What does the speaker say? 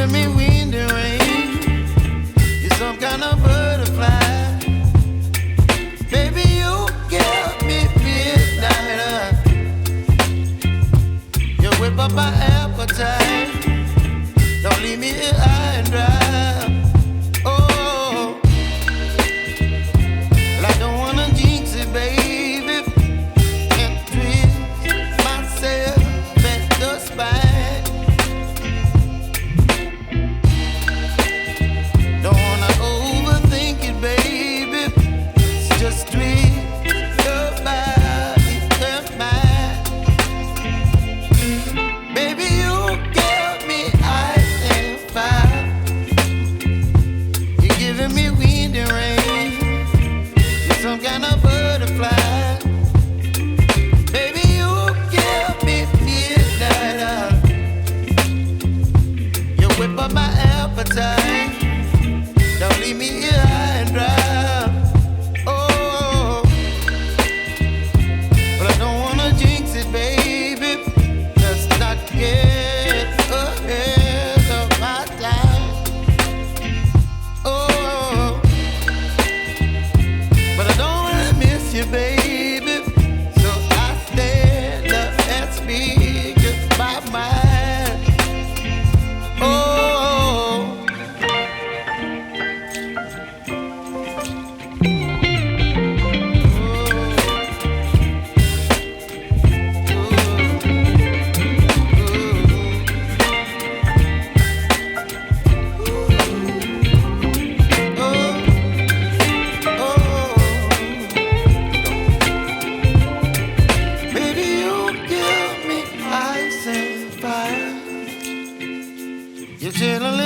giving me wind and rain. You're some kind of butterfly. Baby, you give me midnight. You whip up my appetite. Don't leave me here high and dry. Oh, well, I don't wanna jinx it, baby, and twist myself at the spine. Don't wanna overthink it, baby. It's just twist your body and mine. Baby, you give me ice and fire. You're giving me wind and rain. You're some kind of butterfly. Baby, you give me midnight. You whip up my appetite. Don't leave me here high and dry. Oh, but I don't wanna jinx it, baby. Let's not get ahead of my time. Oh, but I don't wanna miss you, baby. So I stand up and speak my mind. Oh. Baby, you give me ice and fire. You're chilling